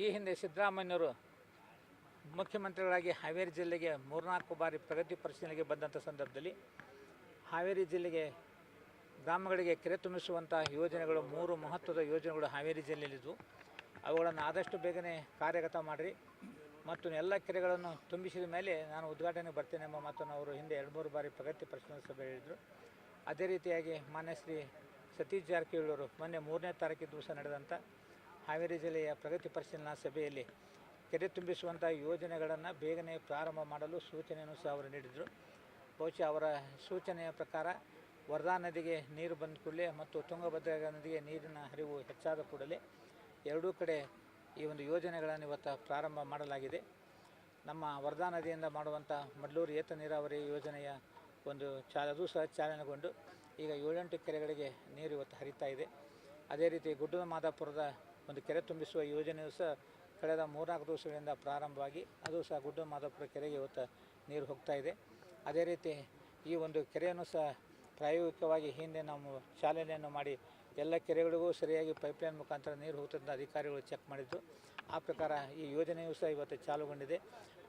ಈ ಹಿಂದೆ ಸಿದ್ದರಾಮಯ್ಯನವರು ಮುಖ್ಯಮಂತ್ರಿಗಳಾಗಿ ಹಾವೇರಿ ಜಿಲ್ಲೆಗೆ 3-4 ಬಾರಿ ಪ್ರಗತಿ ಪರಿಶೀಲನೆಗೆ ಬಂದಂಥ ಸಂದರ್ಭದಲ್ಲಿ ಹಾವೇರಿ ಜಿಲ್ಲೆಗೆ ಗ್ರಾಮಗಳಿಗೆ ಕೆರೆ ತುಂಬಿಸುವಂಥ ಯೋಜನೆಗಳು 3 ಮಹತ್ವದ ಯೋಜನೆಗಳು ಹಾವೇರಿ ಜಿಲ್ಲೆಯಲ್ಲಿದ್ದವು. ಅವುಗಳನ್ನು ಆದಷ್ಟು ಬೇಗನೆ ಕಾರ್ಯಗತ ಮಾಡಿರಿ ಮತ್ತು ಎಲ್ಲ ಕೆರೆಗಳನ್ನು ತುಂಬಿಸಿದ ಮೇಲೆ ನಾನು ಉದ್ಘಾಟನೆಗೆ ಬರ್ತೇನೆ ಎಂಬ ಮಾತನ್ನು ಅವರು ಹಿಂದೆ 2-3 ಬಾರಿ ಪ್ರಗತಿ ಪರಿಶೀಲನಾ ಸಭೆ ಹೇಳಿದರು. ಅದೇ ರೀತಿಯಾಗಿ ಮಾನ್ಯ ಶ್ರೀ ಸತೀಶ್ ಜಾರಕಿಹೊಳಿ ಅವರು ಮೊನ್ನೆ 3ನೇ ತಾರೀಕು ದಿವಸ ನಡೆದಂಥ ಹಾವೇರಿ ಜಿಲ್ಲೆಯ ಪ್ರಗತಿ ಪರಿಶೀಲನಾ ಸಭೆಯಲ್ಲಿ ಕೆರೆ ತುಂಬಿಸುವಂಥ ಯೋಜನೆಗಳನ್ನು ಬೇಗನೆ ಪ್ರಾರಂಭ ಮಾಡಲು ಸೂಚನೆಯನ್ನು ಸಹ ಅವರು ನೀಡಿದರು. ಬಹುಶಃ ಅವರ ಸೂಚನೆಯ ಪ್ರಕಾರ ವರದಾ ನದಿಗೆ ನೀರು ಬಂದ ಕೂಡಲೇ ಮತ್ತು ತುಂಗಭದ್ರಾ ನದಿಗೆ ನೀರಿನ ಹರಿವು ಹೆಚ್ಚಾದ ಕೂಡಲೇ ಎರಡೂ ಕಡೆ ಈ ಒಂದು ಯೋಜನೆಗಳನ್ನು ಇವತ್ತು ಪ್ರಾರಂಭ ಮಾಡಲಾಗಿದೆ. ನಮ್ಮ ವರದಾ ನದಿಯಿಂದ ಮಾಡುವಂಥ ಮಡ್ಲೂರು ಏತ ನೀರಾವರಿ ಯೋಜನೆಯ ಒಂದು ಅದು ಸಹ ಚಾಲನೆಗೊಂಡು ಈಗ 7-8 ಕೆರೆಗಳಿಗೆ ನೀರು ಇವತ್ತು ಹರಿತಾ ಇದೆ. ಅದೇ ರೀತಿ ಗುಡ್ಡದ ಮಾದಾಪುರದ ಒಂದು ಕೆರೆ ತುಂಬಿಸುವ ಯೋಜನೆಯು ಸಹ ಕಳೆದ 3-4 ದಿವಸಗಳಿಂದ ಪ್ರಾರಂಭವಾಗಿ ಅದು ಸಹ ಗುಡ್ಡದ ಮಾದಾಪುರ ಕೆರೆಗೆ ಇವತ್ತು ನೀರು ಹೋಗ್ತಾ ಇದೆ. ಅದೇ ರೀತಿ ಈ ಒಂದು ಕೆರೆಯನ್ನು ಸಹ ಪ್ರಾಯೋಗಿಕವಾಗಿ ಹಿಂದೆ ನಾವು ಚಾಲನೆಯನ್ನು ಮಾಡಿ ಎಲ್ಲ ಕೆರೆಗಳಿಗೂ ಸರಿಯಾಗಿ ಪೈಪ್ಲೈನ್ ಮುಖಾಂತರ ನೀರು ಹೋಗ್ತದೆ ಅಧಿಕಾರಿಗಳು ಚೆಕ್ ಮಾಡಿದ್ದು. ಆ ಪ್ರಕಾರ ಈ ಯೋಜನೆಯೂ ಸಹ ಇವತ್ತು ಚಾಲುಗೊಂಡಿದೆ.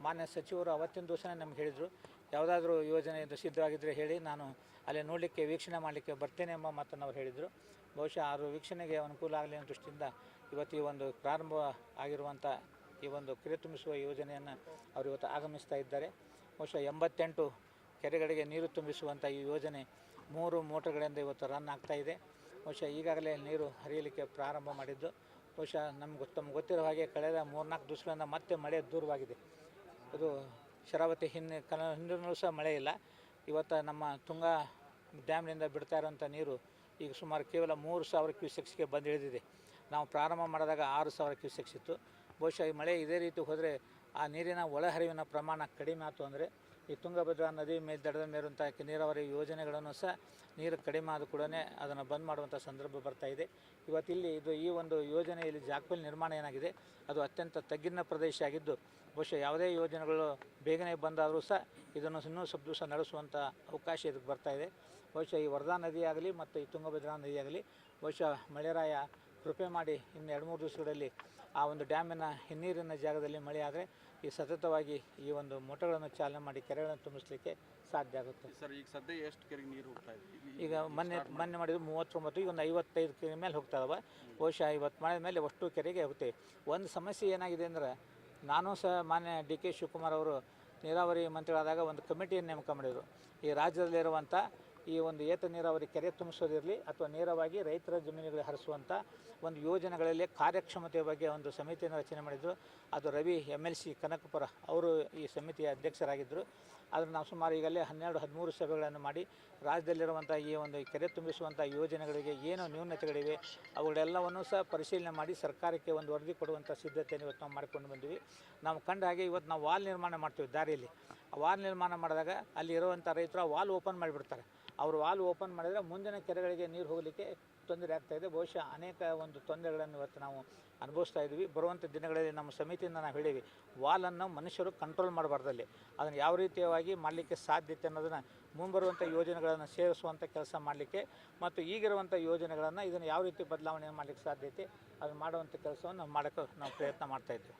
ಮಾನ್ಯ ಸಚಿವರು ಅವತ್ತಿನ ದಿವಸನೇ ನಮ್ಗೆ ಹೇಳಿದರು, ಯಾವುದಾದ್ರೂ ಯೋಜನೆ ಸಿದ್ಧವಾಗಿದ್ದರೆ ಹೇಳಿ, ನಾನು ಅಲ್ಲಿ ನೋಡಲಿಕ್ಕೆ ವೀಕ್ಷಣೆ ಮಾಡಲಿಕ್ಕೆ ಬರ್ತೇನೆ ಎಂಬ ಮಾತನ್ನು ಅವ್ರು ಹೇಳಿದರು. ಬಹುಶಃ ಅವರು ವೀಕ್ಷಣೆಗೆ ಅನುಕೂಲ ಆಗಲಿ ಅನ್ನೋ ದೃಷ್ಟಿಯಿಂದ ಇವತ್ತು ಈ ಒಂದು ಪ್ರಾರಂಭ ಆಗಿರುವಂಥ ಈ ಒಂದು ಕೆರೆ ತುಂಬಿಸುವ ಯೋಜನೆಯನ್ನು ಅವರು ಇವತ್ತು ಆಗಮಿಸ್ತಾ ಇದ್ದಾರೆ. ಬಹುಶಃ 88 ಕೆರೆಗಳಿಗೆ ನೀರು ತುಂಬಿಸುವಂಥ ಈ ಯೋಜನೆ 3 ಮೋಟರ್ಗಳಿಂದ ಇವತ್ತು ರನ್ ಆಗ್ತಾಯಿದೆ. ಬಹುಶಃ ಈಗಾಗಲೇ ನೀರು ಹರಿಯಲಿಕ್ಕೆ ಪ್ರಾರಂಭ ಮಾಡಿದ್ದು. ಬಹುಶಃ ನಮ್ಗೆ ಗೊತ್ತಿರೋ ಹಾಗೆ ಕಳೆದ 3-4 ದಿವಸಗಳಿಂದ ಮತ್ತೆ ಮಳೆ ದೂರವಾಗಿದೆ. ಅದು ಶರಾವತಿ ಹಿಂದಿನೂ ಸಹ ಮಳೆ ಇಲ್ಲ. ಇವತ್ತು ನಮ್ಮ ತುಂಗಾ ಡ್ಯಾಮ್ನಿಂದ ಬಿಡ್ತಾ ಇರೋಂಥ ನೀರು ಈಗ ಸುಮಾರು ಕೇವಲ 3,000 ಕ್ಯೂಸೆಕ್ಸ್ಗೆ ಬಂದು ಇಳಿದಿದೆ. ನಾವು ಪ್ರಾರಂಭ ಮಾಡಿದಾಗ 6,000 ಕ್ಯೂಸೆಕ್ಸ್ ಇತ್ತು. ಬಹುಶಃ ಈ ಮಳೆ ಇದೇ ರೀತಿ ಹೋದರೆ ಆ ನೀರಿನ ಒಳಹರಿವಿನ ಪ್ರಮಾಣ ಕಡಿಮೆ ಆಯಿತು ಅಂದರೆ ಈ ತುಂಗಭದ್ರಾ ನದಿ ಮೇಲೆ ದಡದ ಮೇಲಿರುವಂಥ ನೀರಾವರಿ ಯೋಜನೆಗಳನ್ನು ಸಹ ನೀರು ಕಡಿಮೆ ಆದ ಕೂಡ ಅದನ್ನು ಬಂದ್ ಮಾಡುವಂಥ ಸಂದರ್ಭ ಬರ್ತಾಯಿದೆ. ಇವತ್ತಿಲ್ಲಿ ಈ ಒಂದು ಯೋಜನೆಯಲ್ಲಿ ಜಾಕ್ವೆಲ್ ನಿರ್ಮಾಣ ಏನಾಗಿದೆ ಅದು ಅತ್ಯಂತ ತಗ್ಗಿನ ಪ್ರದೇಶ ಆಗಿದ್ದು ಬಹುಶಃ ಯಾವುದೇ ಯೋಜನೆಗಳು ಬೇಗನೆ ಬಂದಾದರೂ ಸಹ ಇದನ್ನು ಇನ್ನೂ ಸ್ವಲ್ಪ ದಿವಸ ನಡೆಸುವಂಥ ಅವಕಾಶ ಇದಕ್ಕೆ ಬರ್ತಾಯಿದೆ. ಬಹುಶಃ ಈ ವರದಾ ನದಿಯಾಗಲಿ ಮತ್ತು ಈ ತುಂಗಭದ್ರಾ ನದಿಯಾಗಲಿ ಬಹುಶಃ ಮಳೆರಾಯ ಕೃಪೆ ಮಾಡಿ ಇನ್ನು 2-3 ದಿವಸಗಳಲ್ಲಿ ಆ ಒಂದು ಡ್ಯಾಮಿನ ಹಿನ್ನೀರಿನ ಜಾಗದಲ್ಲಿ ಮಳೆ ಆದರೆ ಈ ಸತತವಾಗಿ ಈ ಒಂದು ಮೋಟರ್ಗಳನ್ನು ಚಾಲನೆ ಮಾಡಿ ಕೆರೆಗಳನ್ನು ತುಂಬಿಸಲಿಕ್ಕೆ ಸಾಧ್ಯ ಆಗುತ್ತೆ. ಸರ್, ಈಗ ಸದ್ಯ ಎಷ್ಟು ಕೆರೆಗೆ ನೀರು ಹೋಗ್ತಾ ಇದೆ? ಈಗ ಮೊನ್ನೆ ಮಾಡಿದ್ದು 39, ಈಗ ಒಂದು 55 ಕೆರೆ ಮೇಲೆ ಹೋಗ್ತಾ ಇದ್ದಾವೆ. ಬಹುಶಃ ಇವತ್ತು ಮಾಡಿದ ಮೇಲೆ ಅಷ್ಟು ಕೆರೆಗೆ ಹೋಗ್ತೇವೆ. ಒಂದು ಸಮಸ್ಯೆ ಏನಾಗಿದೆ ಅಂದರೆ, ನಾನು ಸಹ ಮಾನ್ಯ ಡಿ ಕೆ ಶಿವಕುಮಾರ್ ಅವರು ನೀರಾವರಿ ಮಂತ್ರಿಗಳಾದಾಗ ಒಂದು ಕಮಿಟಿಯನ್ನು ನೇಮಕ ಮಾಡಿದರು. ಈ ರಾಜ್ಯದಲ್ಲಿರುವಂಥ ಈ ಒಂದು ಏತ ನೀರಾವರಿ ಕೆರೆ ತುಂಬಿಸೋದಿರಲಿ ಅಥವಾ ನೇರವಾಗಿ ರೈತರ ಜಮೀನುಗಳಿಗೆ ಹರಿಸುವಂಥ ಒಂದು ಯೋಜನೆಗಳಲ್ಲಿ ಕಾರ್ಯಕ್ಷಮತೆಯ ಬಗ್ಗೆ ಒಂದು ಸಮಿತಿಯನ್ನು ರಚನೆ ಮಾಡಿದರು. ಅದು ರವಿ MLC ಕನಕಪುರ ಅವರು ಈ ಸಮಿತಿಯ ಅಧ್ಯಕ್ಷರಾಗಿದ್ದರು. ಆದರೆ ನಾವು ಸುಮಾರು ಈಗಲೇ 12-13 ಸಭೆಗಳನ್ನು ಮಾಡಿ ರಾಜ್ಯದಲ್ಲಿರುವಂಥ ಈ ಒಂದು ಕೆರೆ ತುಂಬಿಸುವಂಥ ಯೋಜನೆಗಳಿಗೆ ಏನು ನ್ಯೂನತೆಗಳಿವೆ ಅವುಗಳೆಲ್ಲವನ್ನೂ ಸಹ ಪರಿಶೀಲನೆ ಮಾಡಿ ಸರ್ಕಾರಕ್ಕೆ ಒಂದು ವರದಿ ಕೊಡುವಂಥ ಸಿದ್ಧತೆಯನ್ನು ಇವತ್ತು ನಾವು ಮಾಡಿಕೊಂಡು ಬಂದಿವಿ. ನಾವು ಕಂಡ ಹಾಗೆ ಇವತ್ತು ನಾವು ವಾಲ್ ನಿರ್ಮಾಣ ಮಾಡ್ತೀವಿ ದಾರಿಯಲ್ಲಿ. ಆ ವಾಲ್ ನಿರ್ಮಾಣ ಮಾಡಿದಾಗ ಅಲ್ಲಿ ಇರುವಂಥ ರೈತರು ಆ ವಾಲ್ ಓಪನ್ ಮಾಡಿಬಿಡ್ತಾರೆ. ಅವರು ವಾಲ್ ಓಪನ್ ಮಾಡಿದರೆ ಮುಂದಿನ ಕೆರೆಗಳಿಗೆ ನೀರು ಹೋಗಲಿಕ್ಕೆ ತೊಂದರೆ ಆಗ್ತಾಯಿದೆ. ಬಹುಶಃ ಅನೇಕ ಒಂದು ತೊಂದರೆಗಳನ್ನು ಇವತ್ತು ನಾವು ಅನುಭವಿಸ್ತಾ ಇದ್ದೀವಿ. ಬರುವಂಥ ದಿನಗಳಲ್ಲಿ ನಮ್ಮ ಸಮಿತಿಯಿಂದ ನಾವು ಹೇಳೀವಿ, ವಾಲನ್ನು ಮನುಷ್ಯರು ಕಂಟ್ರೋಲ್ ಮಾಡಬಾರ್ದಲ್ಲಿ ಅದನ್ನು ಯಾವ ರೀತಿಯಾಗಿ ಮಾಡಲಿಕ್ಕೆ ಸಾಧ್ಯತೆ ಅನ್ನೋದನ್ನು ಮುಂಬರುವಂಥ ಯೋಜನೆಗಳನ್ನು ಸೇರಿಸುವಂಥ ಕೆಲಸ ಮಾಡಲಿಕ್ಕೆ ಮತ್ತು ಈಗಿರುವಂಥ ಯೋಜನೆಗಳನ್ನು ಇದನ್ನು ಯಾವ ರೀತಿ ಬದಲಾವಣೆ ಮಾಡಲಿಕ್ಕೆ ಸಾಧ್ಯತೆ ಅದನ್ನು ಮಾಡುವಂಥ ಕೆಲಸವನ್ನು ಮಾಡೋಕ್ಕೆ ನಾವು ಪ್ರಯತ್ನ ಮಾಡ್ತಾಯಿದ್ದೀವಿ.